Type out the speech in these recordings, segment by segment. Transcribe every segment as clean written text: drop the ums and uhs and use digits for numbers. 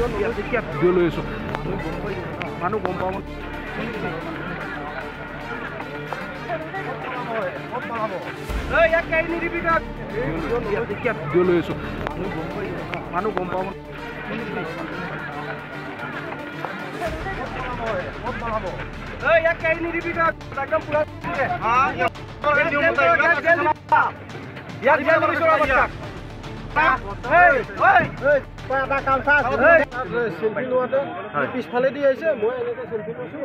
লৈ আছোঁ মানুহ গম পাব লৈ আছোঁ মানুহ গম পাব সেলফি লোৱাতে পিছফালে দি আহিছে মই এনেকৈ সেলফি লৈছোঁ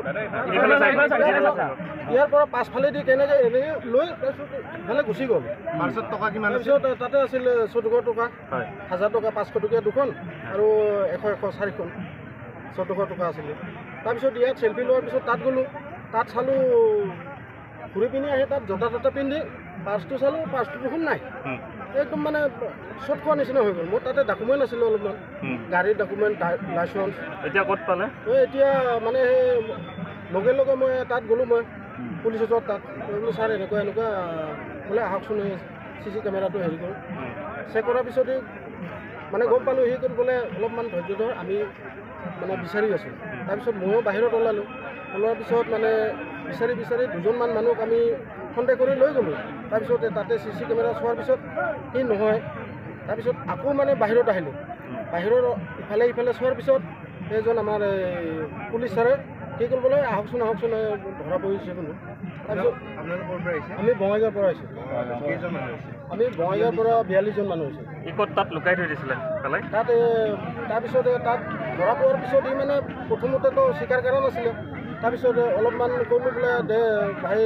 ইয়াৰ পৰা পাছফালে দি কেনেকৈ এনেকৈ লৈ তাৰপিছত ইফালে গুচি গ'ল। তাৰপিছত টকা কিমান তাৰপিছত তাতে আছিল 1400 টকা 1000 টকা 500 টকীয়া দুখন আৰু 100 4খন 1400 টকা আছিলে। তাৰপিছত ইয়াত সেলফি লোৱাৰ পিছত তাত গ'লোঁ তাত চালোঁ ঘূৰি পিনি আহি তাত জোতা ততা পিন্ধি পাৰ্চটো চালোঁ পাৰ্চটো দেখোন নাই একদম মানে চট খোৱা নিচিনা হৈ গ'ল। মোৰ তাতে ডকুমেণ্ট আছিলে অলপমান গাড়ীৰ ডকুমেণ্ট লাইচেঞ্চ। এতিয়া ক'ত পালে? এতিয়া মানে লগে লগে মই তাত গ'লোঁ মই পুলিচ ওচৰত তাত বোলো ছাৰ এনেকুৱা এনেকুৱা বোলে আহকচোন CC কেমেৰাটো হেৰি কৰোঁ চেক কৰাৰ পিছতেই মানে গম পালোঁ সি কৰি বোলে অলপমান ধৈৰ্য ধৰ আমি মানে বিচাৰি আছোঁ। তাৰপিছত ময়ো বাহিৰত ওলালোঁ ওলোৱাৰ পিছত মানে বিচাৰি দুজনমান মানুহক আমি সন্দেহ কৰি লৈ গ'লোঁ। তাৰপিছত তাতে CC কেমেৰা চোৱাৰ পিছত সি নহয়। তাৰপিছত আকৌ মানে বাহিৰত আহিলোঁ বাহিৰৰ ইফালে চোৱাৰ পিছত এজন আমাৰ পুলিচ ছাৰে কি কৰিব বোলে আহকচোন ধৰা পৰিছে কোনো। তাৰপিছত আমি বঙাইগাঁৱৰ পৰা আহিছোঁ। আমি বঙাইগাঁৱৰ পৰা 42জন মানুহ হৈছোঁ। তাত লুকাই থৈ দিছিলে তাত তাৰপিছতে তাত ধৰা পোৱাৰ পিছত ই মানে প্ৰথমতেতো স্বীকাৰ কৰা নাছিলে। তাৰপিছত অলপমান কৰিলোঁ বোলে দে ভাই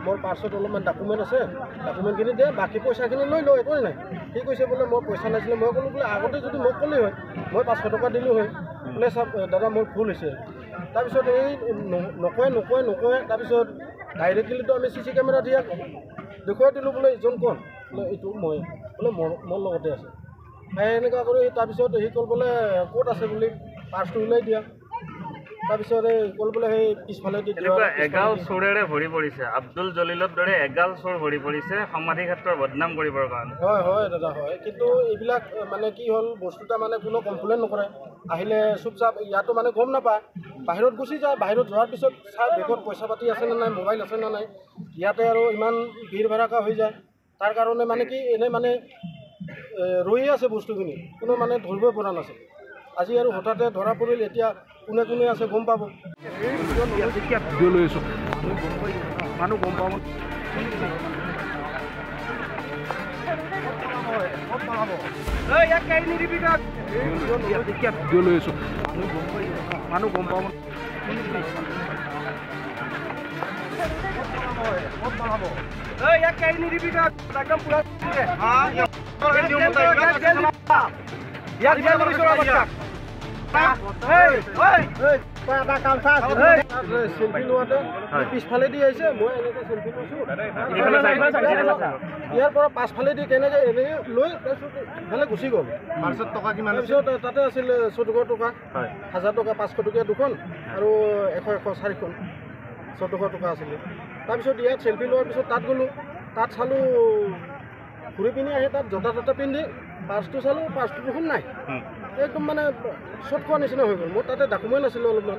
মোৰ পাৰ্চত অলপমান ডকুমেণ্ট আছে ডকুমেণ্টখিনি দে বাকী পইচাখিনি লৈ লওঁ একোৱেই নাই। সি কৈছে বোলে মই পইচা নাছিলে। মই ক'লোঁ বোলে আগতে যদি মোক ক'লেই হয় মই 500 টকা দিলোঁ হয় বোলে চাওক দাদা মোৰ ভুল হৈছে। তাৰপিছত এই নকয় তাৰপিছত ডাইৰেক্টলিতো আমি CC কেমেৰা দিয়া দেখুৱাই দিলোঁ বোলে ইজন কোন বোলে এইটো মই বোলে মোৰ লগতে আছে এনেকুৱা কৰি। তাৰপিছত সি ক'ল বোলে ক'ত আছে বুলি পাৰ্চটো ওলাই দিয়া। তাৰপিছত ক'ল বোলে সেই পিছফালে দি এগাল চোৰেৰে ভৰি পৰিছে আব্দুল জলিলৰ দৰে এগাল চোৰ ভৰি পৰিছে সমাধি ক্ষেত্ৰৰ বদনাম কৰিবৰ কাৰণে। হয় দাদা হয় কিন্তু এইবিলাক মানে কি হ'ল বস্তুটা মানে কোনো কমপ্লেইন নকৰে আহিলে চুপচাপ ইয়াতো মানে গম নাপায় বাহিৰত গুচি যায়। বাহিৰত যোৱাৰ পিছত চাই বেগত পইচা পাতি আছেনে নাই মোবাইল আছেনে নাই ইয়াতে আৰু ইমান ভিৰ ভাড়াকা হৈ যায়। তাৰ কাৰণে মানে কি এনেই মানে ৰৈ আছে বস্তুখিনি কোনো মানে ধৰিবই পৰা নাছিল। আজি আৰু হঠাতে ধৰা পৰিল এতিয়া কোনে আছে গম পাব। লৈ আছোঁ মানুহ গম পাব লৈ আছোঁ মানুহ গম পাব সেলফি লোৱাতে পিছফালে দি আহিছে মই এনেকৈ সেলফি লৈছোঁ ইয়াৰ পৰা পাছফালে দি কেনেকৈ এনেকৈ লৈ তাৰপিছত ইফালে গুচি গ'ল। তাৰপিছত টকা কিমান? তাৰপিছত তাতে আছিল 1400 টকা 1000 টকা 500 টকীয়া দুখন আৰু 100 4খন 1400 টকা আছিলে। তাৰপিছত ইয়াত সেলফি লোৱাৰ পিছত তাত গ'লোঁ তাত চালোঁ ঘূৰি পিনি আহি তাত জোতা ততা পিন্ধি পাৰ্চটো চালোঁ পাৰ্চটো দেখোন নাই একদম মানে চট খোৱা নিচিনা হৈ গ'ল। মোৰ তাতে ডকুমেণ্ট আছিলে অলপমান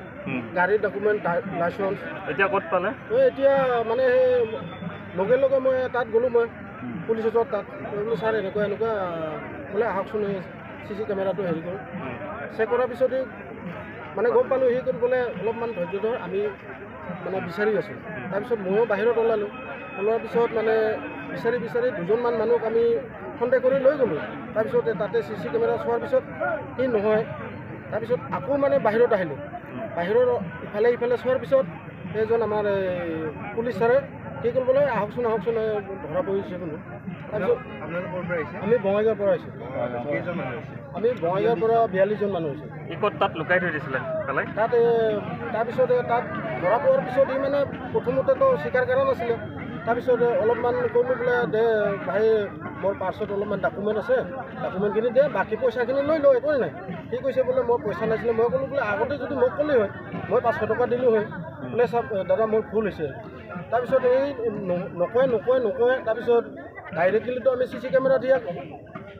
গাড়ীৰ ডকুমেণ্ট লাইচেঞ্চ। এতিয়া ক'ত পালে? এতিয়া মানে লগে লগে মই তাত গ'লোঁ মই পুলিচ ওচৰত তাত বোলো ছাৰ এনেকুৱা বোলে আহকচোন CC কেমেৰাটো হেৰি কৰোঁ চেক কৰাৰ পিছতেই মানে গম পালোঁ সি কৰি বোলে অলপমান ধৈৰ্য ধৰ আমি মানে বিচাৰি আছোঁ। তাৰপিছত ময়ো বাহিৰত ওলালোঁ ওলোৱাৰ পিছত মানে বিচাৰি দুজনমান মানুহক আমি সন্দেহ কৰি লৈ গ'লোঁ। তাৰপিছত তাতে CC কেমেৰা চোৱাৰ পিছত সি নহয়। তাৰপিছত আকৌ মানে বাহিৰত আহিলোঁ বাহিৰৰ ইফালে চোৱাৰ পিছত এজন আমাৰ পুলিচ ছাৰে কি কৰিব বোলে আহকচোন ধৰা পৰিছে কোনো। তাৰপিছত আমি বঙাইগাঁৱৰ পৰা আহিছোঁ। আমি বঙাইগাঁৱৰ পৰা 42জন মানুহ হৈছোঁ। তাত লুকাই থৈ দিছিলে তাত তাৰপিছতে তাত ধৰা পোৱাৰ পিছত ই মানে প্ৰথমতেতো স্বীকাৰ কৰা নাছিলে। তাৰপিছত অলপমান কৰিলোঁ বোলে দে ভাই মোৰ পাৰ্চত অলপমান ডকুমেণ্ট আছে ডকুমেণ্টখিনি দে বাকী পইচাখিনি লৈ লওঁ একোৱেই নাই। সি কৈছে বোলে মই পইচা নাছিলে। মই ক'লোঁ বোলে আগতে যদি মোক ক'লেই হয় মই 500 টকা দিলোঁ হয় বোলে চাওক দাদা মোৰ ভুল হৈছে। তাৰপিছত এই নকয় তাৰপিছত ডাইৰেক্টলিতো আমি CC কেমেৰা দিয়া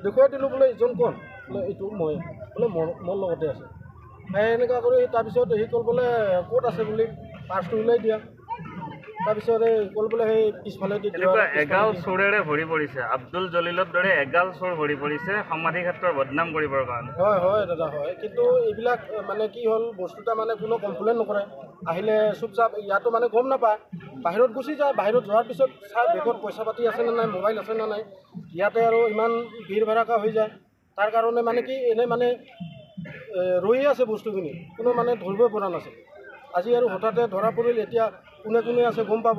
দেখুৱাই দিলোঁ বোলে ইজন কোন বোলে এইটো মই বোলে মোৰ লগতে আছে এনেকুৱা কৰি তাৰপিছত হেৰি ক'ল বোলে ক'ত আছে বুলি পাৰ্চটো ওলাই দিয়া তাৰপিছত এই ক'ল বোলে সেই পিছফালে দি এনেকুৱা এগাল চোৰেৰে ভৰি পৰিছে আব্দুল জলিলৰ দৰে এগাল চোৰ ভৰি পৰিছে সমাধি ক্ষেত্ৰৰ বদনাম কৰিবৰ কাৰণে হয় হয় দাদা হয় কিন্তু এইবিলাক মানে কি হ'ল বস্তুটা মানে কোনো কমপ্লেইন নকৰে আহিলে চুপচাপ ইয়াতো মানে গম নাপায় বাহিৰত গুচি যায় বাহিৰত যোৱাৰ পিছত চাই বেগত পইচা পাতি আছে নে নাই মোবাইল আছে নে নাই ইয়াতে আৰু ইমান ভিৰ ভাড়াকা হৈ যায় তাৰ কাৰণে মানে কি এনেই মানে ৰৈ আছে বস্তুখিনি কোনো মানে ধৰিবই পৰা নাছিল আজি আৰু হঠাতে ধৰা পৰিল এতিয়া কোনে কোনে আছে গম পাব